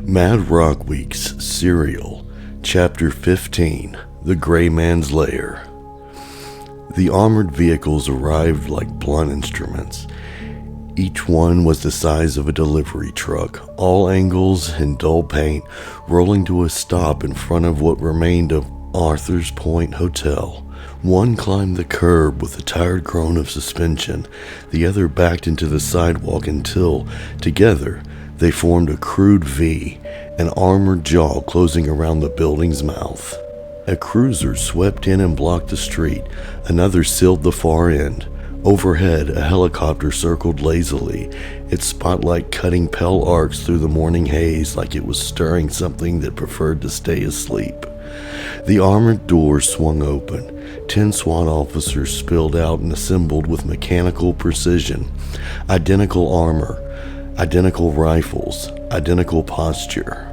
Mad Rockweek's Serial, Chapter 15, The Gray Man's Lair. The armored vehicles arrived like blunt instruments. Each one was the size of a delivery truck, all angles and dull paint, rolling to a stop in front of what remained of Arthur's Point Hotel. One climbed the curb with a tired groan of suspension. The other backed into the sidewalk until, together, they formed a crude V, an armored jaw closing around the building's mouth. A cruiser swept in and blocked the street. Another sealed the far end. Overhead, a helicopter circled lazily, its spotlight cutting pale arcs through the morning haze like it was stirring something that preferred to stay asleep. The armored doors swung open. 10 SWAT officers spilled out and assembled with mechanical precision. Identical armor, identical rifles, identical posture.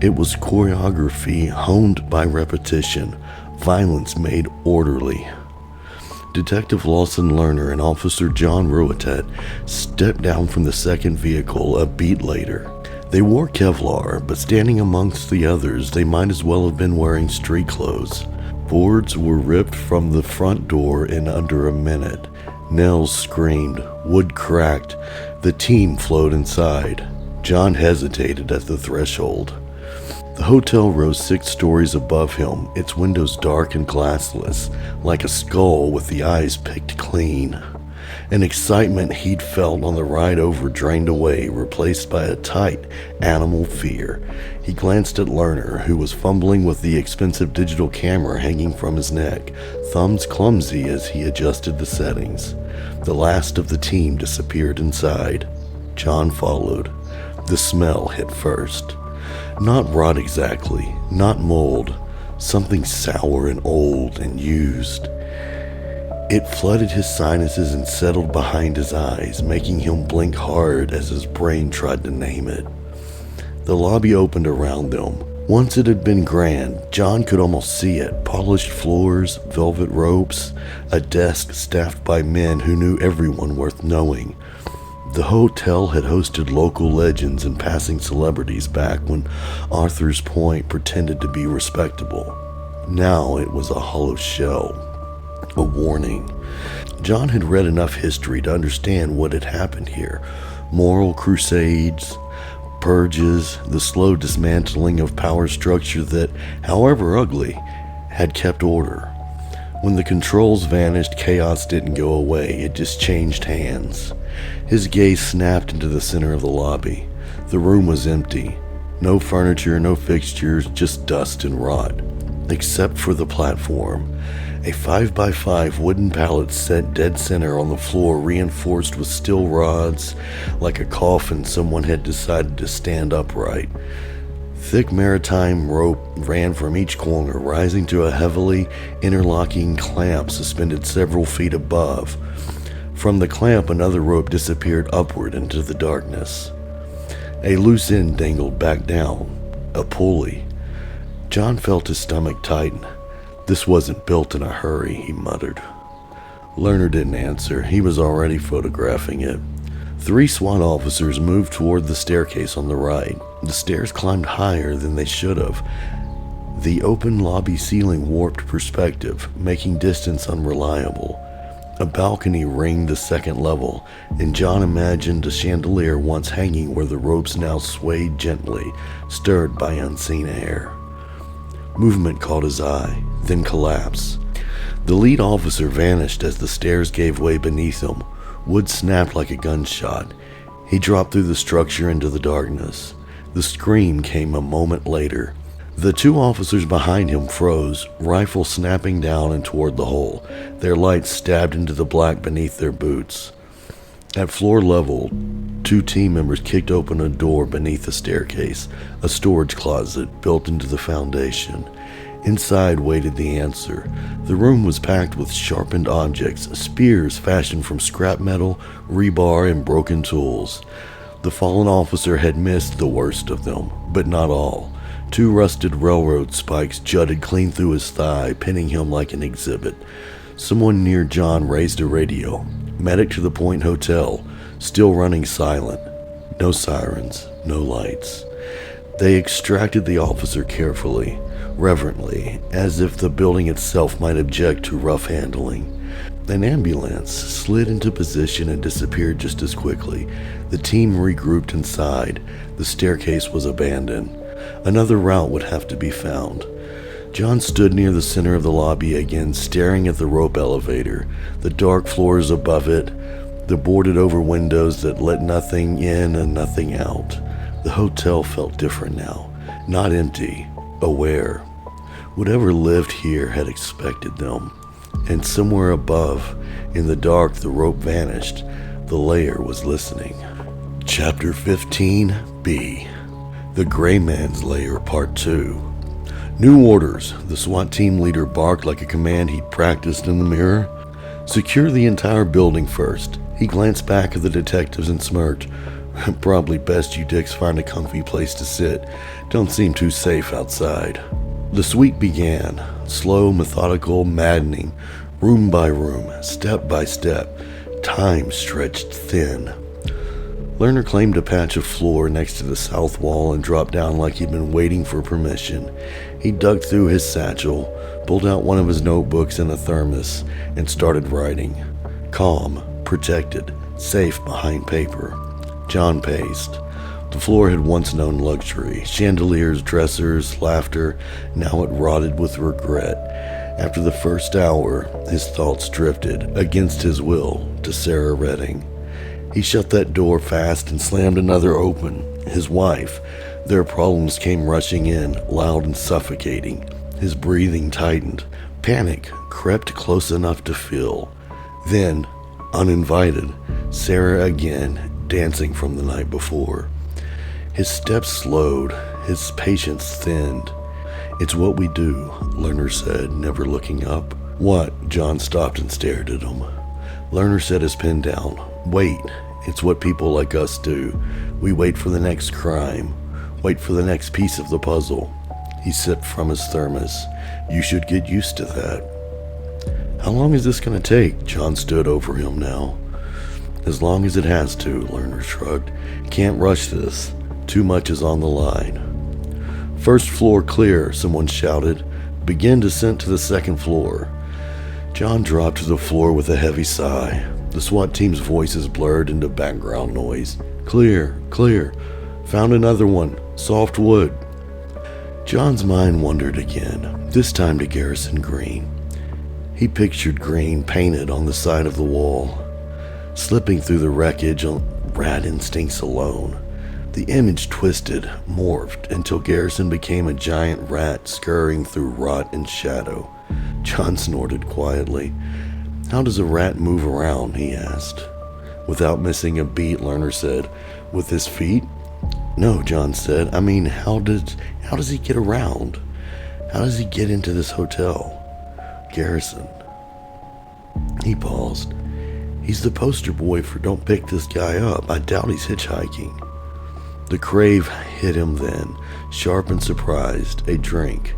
It was choreography honed by repetition, violence made orderly. Detective Lawson Lerner and Officer John Ruetet stepped down from the second vehicle a beat later. They wore Kevlar, but standing amongst the others, they might as well have been wearing street clothes. Boards were ripped from the front door in under a minute. Nails screamed, wood cracked. The team flowed inside. John hesitated at the threshold. The hotel rose 6 stories above him, its windows dark and glassless, like a skull with the eyes picked clean. An excitement he'd felt on the ride over drained away, replaced by a tight, animal fear. He glanced at Lerner, who was fumbling with the expensive digital camera hanging from his neck, thumbs clumsy as he adjusted the settings. The last of the team disappeared inside. John followed. The smell hit first. Not rot exactly, not mold, something sour and old and used. It flooded his sinuses and settled behind his eyes, making him blink hard as his brain tried to name it. The lobby opened around them. Once it had been grand, John could almost see it. Polished floors, velvet ropes, a desk staffed by men who knew everyone worth knowing. The hotel had hosted local legends and passing celebrities back when Arthur's Point pretended to be respectable. Now it was a hollow shell. A warning. John had read enough history to understand what had happened here. Moral crusades, purges, the slow dismantling of power structure that, however ugly, had kept order. When the controls vanished, chaos didn't go away, it just changed hands. His gaze snapped into the center of the lobby. The room was empty. No furniture, no fixtures, just dust and rot. Except for the platform. A 5x5 wooden pallet set dead center on the floor, reinforced with steel rods. Like a coffin, someone had decided to stand upright. Thick maritime rope ran from each corner, rising to a heavily interlocking clamp suspended several feet above. From the clamp, another rope disappeared upward into the darkness. A loose end dangled back down. A pulley. John felt his stomach tighten. This wasn't built in a hurry, he muttered. Lerner didn't answer. He was already photographing it. 3 SWAT officers moved toward the staircase on the right. The stairs climbed higher than they should have. The open lobby ceiling warped perspective, making distance unreliable. A balcony ringed the second level, and John imagined a chandelier once hanging where the ropes now swayed gently, stirred by unseen air. Movement caught his eye, then collapse. The lead officer vanished as the stairs gave way beneath him. Wood snapped like a gunshot. He dropped through the structure into the darkness. The scream came a moment later. The 2 officers behind him froze, rifle snapping down and toward the hole. Their lights stabbed into the black beneath their boots. At floor level, 2 team members kicked open a door beneath the staircase, a storage closet built into the foundation. Inside waited the answer. The room was packed with sharpened objects, spears fashioned from scrap metal, rebar, and broken tools. The fallen officer had missed the worst of them, but not all. 2 rusted railroad spikes jutted clean through his thigh, pinning him like an exhibit. Someone near John raised a radio. Medic to the Point Hotel, still running silent. No sirens, no lights. They extracted the officer carefully, reverently, as if the building itself might object to rough handling. An ambulance slid into position and disappeared just as quickly. The team regrouped inside. The staircase was abandoned. Another route would have to be found. John stood near the center of the lobby again, staring at the rope elevator, the dark floors above it, the boarded-over windows that let nothing in and nothing out. The hotel felt different now, not empty, aware. Whatever lived here had expected them. And somewhere above, in the dark, the rope vanished. The layer was listening. Chapter 15B. The Gray Man's Lair, Part 2. New orders. The SWAT team leader barked like a command he'd practiced in the mirror. Secure the entire building first. He glanced back at the detectives and smirked. Probably best you dicks find a comfy place to sit. Don't seem too safe outside. The sweep began. Slow, methodical, maddening. Room by room, step by step. Time stretched thin. Lerner claimed a patch of floor next to the south wall and dropped down like he'd been waiting for permission. He dug through his satchel, pulled out one of his notebooks and a thermos, and started writing. Calm, protected, safe behind paper. John paced. The floor had once known luxury, chandeliers, dressers, laughter. Now it rotted with regret. After the first hour, his thoughts drifted, against his will, to Sarah Redding. He shut that door fast and slammed another open. His wife. Their problems came rushing in, loud and suffocating. His breathing tightened. Panic crept close enough to feel. Then, uninvited, Sarah again, dancing from the night before. His steps slowed, his patience thinned. It's what we do, Lerner said, never looking up. What? John stopped and stared at him. Lerner set his pen down. Wait. It's what people like us do. We wait for the next crime. Wait for the next piece of the puzzle. He sipped from his thermos. You should get used to that. How long is this going to take? John stood over him now. As long as it has to, Lerner shrugged. Can't rush this. Too much is on the line. First floor clear, someone shouted. Begin descent to the second floor. John dropped to the floor with a heavy sigh. The SWAT team's voices blurred into background noise. Clear, clear. Found another one. Soft wood. John's mind wandered again, this time to Garrison Green. He pictured Green painted on the side of the wall, slipping through the wreckage on rat instincts alone. The image twisted, morphed, until Garrison became a giant rat scurrying through rot and shadow. John snorted quietly. How does a rat move around? He asked. Without missing a beat, Lerner said, with his feet? No, John said. I mean, how does he get around? How does he get into this hotel? Garrison. He paused. He's the poster boy for don't pick this guy up. I doubt he's hitchhiking. The crave hit him then, sharp and surprised. A drink.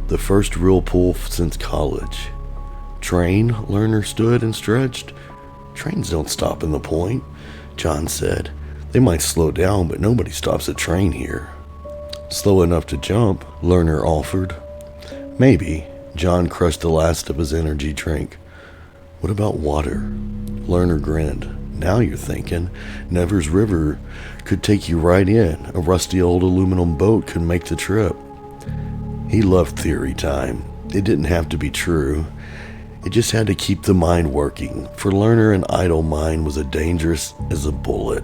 The first real pull since college. Train? Lerner stood and stretched. Trains don't stop in the Point, John said. They might slow down, but nobody stops a train here. Slow enough to jump, Lerner offered. Maybe. John crushed the last of his energy drink. What about water? Lerner grinned. Now you're thinking. Nevers River could take you right in. A rusty old aluminum boat could make the trip. He loved theory time. It didn't have to be true. It just had to keep the mind working. For Lerner, an idle mind was as dangerous as a bullet.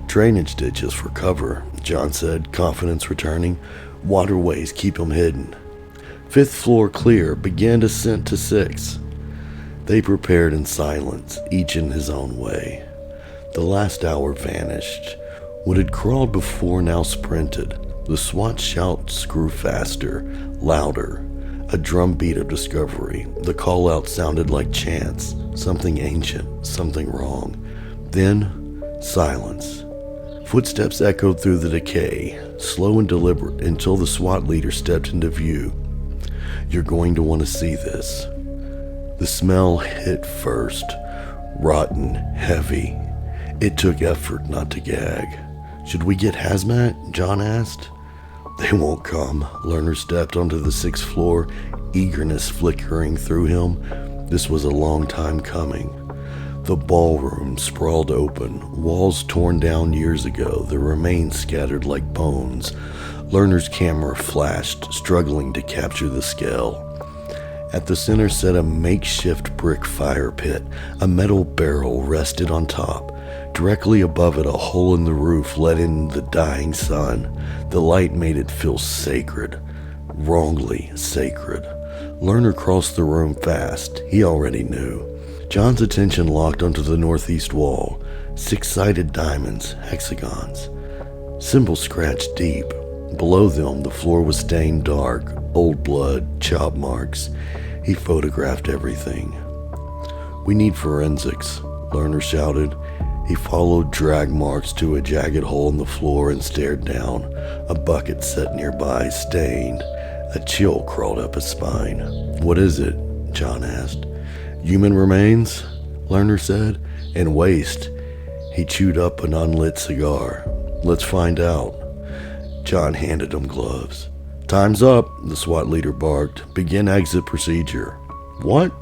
Drainage ditches for cover, John said, confidence returning. Waterways keep them hidden. Fifth floor clear. Begin descent to 6. They prepared in silence, each in his own way. The last hour vanished. What had crawled before now sprinted. The SWAT shouts grew faster, louder. A drumbeat of discovery. The call-out sounded like chants. Something ancient, something wrong. Then, silence. Footsteps echoed through the decay, slow and deliberate, until the SWAT leader stepped into view. You're going to want to see this. The smell hit first. Rotten, heavy. It took effort not to gag. Should we get hazmat? John asked. They won't come. Lerner stepped onto the 6th floor, eagerness flickering through him. This was a long time coming. The ballroom sprawled open, walls torn down years ago, the remains scattered like bones. Lerner's camera flashed, struggling to capture the scale. At the center sat a makeshift brick fire pit. A metal barrel rested on top. Directly above it, a hole in the roof let in the dying sun. The light made it feel sacred. Wrongly sacred. Lerner crossed the room fast. He already knew. John's attention locked onto the northeast wall. 6-sided diamonds, hexagons. Symbols scratched deep. Below them, the floor was stained dark. Old blood, chop marks. He photographed everything. We need forensics, Lerner shouted. He followed drag marks to a jagged hole in the floor and stared down. A bucket set nearby, stained. A chill crawled up his spine. What is it? John asked. Human remains? Lerner said. And waste. He chewed up an unlit cigar. Let's find out. John handed him gloves. Time's up, the SWAT leader barked. Begin exit procedure. What?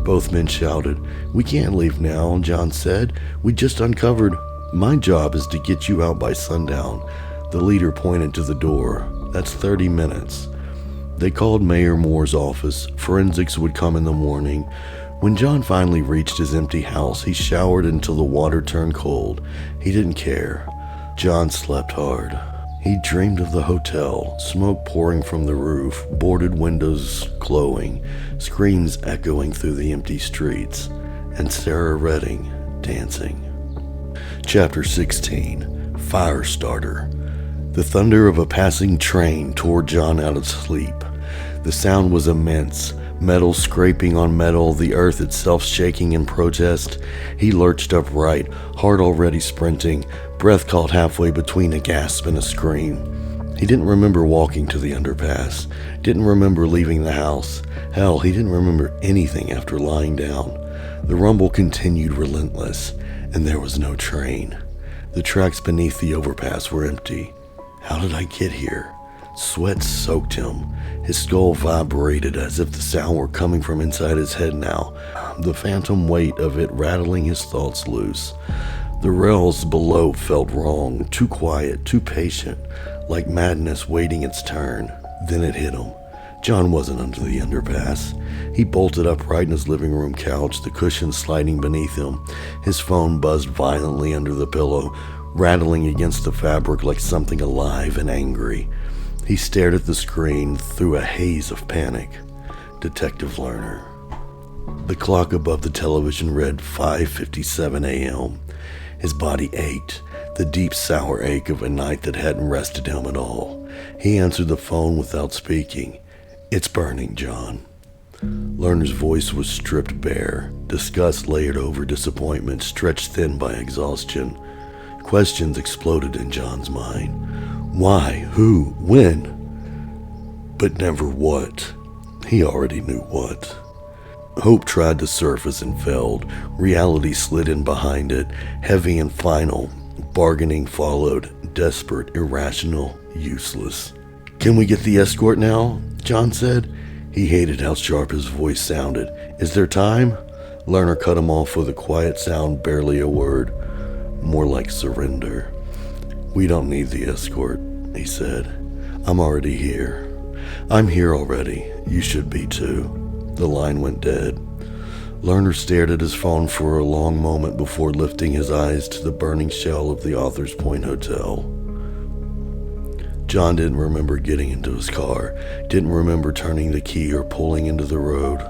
Both men shouted. We can't leave now, John said. We just uncovered. My job is to get you out by sundown. The leader pointed to the door. That's 30 minutes. They called Mayor Moore's office. Forensics would come in the morning. When John finally reached his empty house, he showered until the water turned cold. He didn't care. John slept hard. He dreamed of the hotel, smoke pouring from the roof, boarded windows glowing, screams echoing through the empty streets, and Sarah Redding dancing. Chapter 16, Firestarter. The thunder of a passing train tore John out of sleep. The sound was immense, metal scraping on metal, the earth itself shaking in protest. He lurched upright, heart already sprinting, breath caught halfway between a gasp and a scream. He didn't remember walking to the underpass, didn't remember leaving the house. Hell, he didn't remember anything after lying down. The rumble continued relentless, and there was no train. The tracks beneath the overpass were empty. How did I get here? Sweat soaked him. His skull vibrated as if the sound were coming from inside his head now, the phantom weight of it rattling his thoughts loose. The rails below felt wrong, too quiet, too patient, like madness waiting its turn. Then it hit him. John wasn't under the underpass. He bolted upright in his living room couch, the cushions sliding beneath him. His phone buzzed violently under the pillow, rattling against the fabric like something alive and angry. He stared at the screen through a haze of panic. Detective Lerner. The clock above the television read 5:57 a.m. His body ached, the deep sour ache of a night that hadn't rested him at all. He answered the phone without speaking. It's burning, John. Lerner's voice was stripped bare, disgust layered over disappointment, stretched thin by exhaustion. Questions exploded in John's mind. Why? Who? When? But never what. He already knew what. Hope tried to surface and failed. Reality slid in behind it, heavy and final. Bargaining followed, desperate, irrational, useless. Can we get the escort now? John said. He hated how sharp his voice sounded. Is there time? Lerner cut him off with a quiet sound, barely a word. More like surrender. We don't need the escort, he said. I'm already here. I'm here already. You should be too. The line went dead. Lerner stared at his phone for a long moment before lifting his eyes to the burning shell of the Author's Point Hotel. John didn't remember getting into his car, didn't remember turning the key or pulling into the road.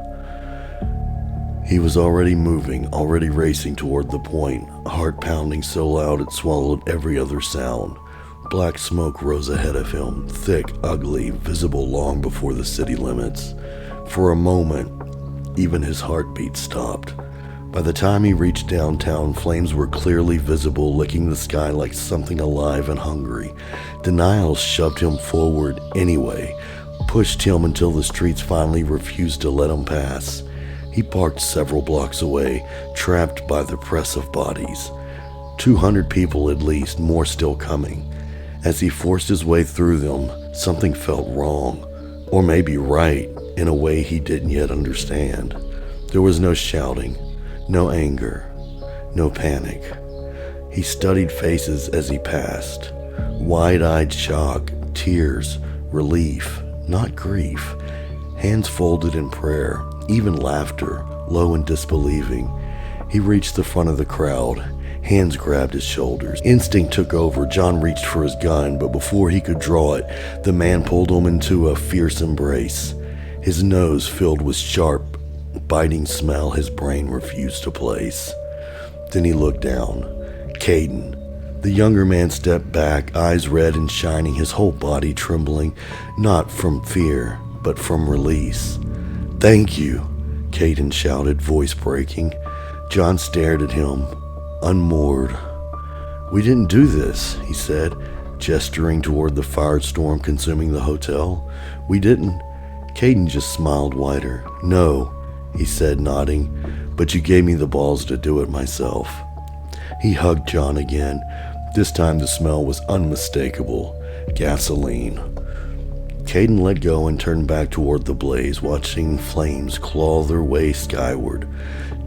He was already moving, already racing toward the point, heart pounding so loud it swallowed every other sound. Black smoke rose ahead of him, thick, ugly, visible long before the city limits. For a moment, even his heartbeat stopped. By the time he reached downtown, flames were clearly visible, licking the sky like something alive and hungry. Denial shoved him forward anyway, pushed him until the streets finally refused to let him pass. He parked several blocks away, trapped by the press of bodies. 200 people at least, more still coming. As he forced his way through them, something felt wrong, or maybe right, in a way he didn't yet understand. There was no shouting, no anger, no panic. He studied faces as he passed. Wide-eyed shock, tears, relief, not grief. Hands folded in prayer, even laughter, low and disbelieving. He reached the front of the crowd. Hands grabbed his shoulders. Instinct took over. John reached for his gun, but before he could draw it, the man pulled him into a fierce embrace. His nose filled with sharp, biting smell his brain refused to place. Then he looked down. Caden. The younger man stepped back, eyes red and shining, his whole body trembling, not from fear, but from release. "Thank you," Caden shouted, voice breaking. John stared at him, unmoored. "We didn't do this," he said, gesturing toward the firestorm consuming the hotel. "We didn't." Caden just smiled wider. "No," he said, nodding, "but you gave me the balls to do it myself." He hugged John again. This time the smell was unmistakable. Gasoline. Caden let go and turned back toward the blaze, watching flames claw their way skyward.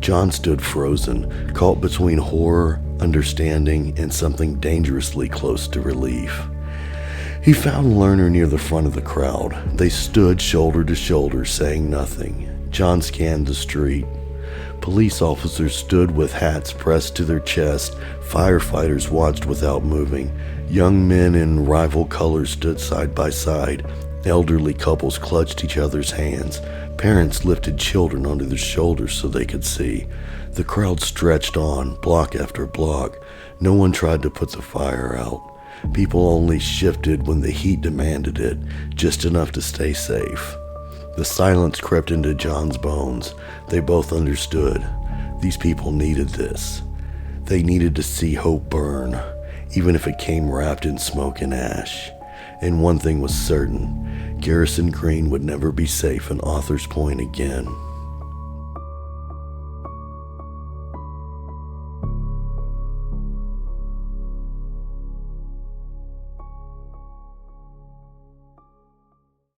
John stood frozen, caught between horror, understanding, and something dangerously close to relief. He found Lerner near the front of the crowd. They stood shoulder to shoulder, saying nothing. John scanned the street. Police officers stood with hats pressed to their chests. Firefighters watched without moving. Young men in rival colors stood side by side. Elderly couples clutched each other's hands. Parents lifted children onto their shoulders so they could see. The crowd stretched on, block after block. No one tried to put the fire out. People only shifted when the heat demanded it, just enough to stay safe. The silence crept into John's bones. They both understood. These people needed this. They needed to see hope burn, even if it came wrapped in smoke and ash. And one thing was certain, Garrison Green would never be safe in Author's Point again.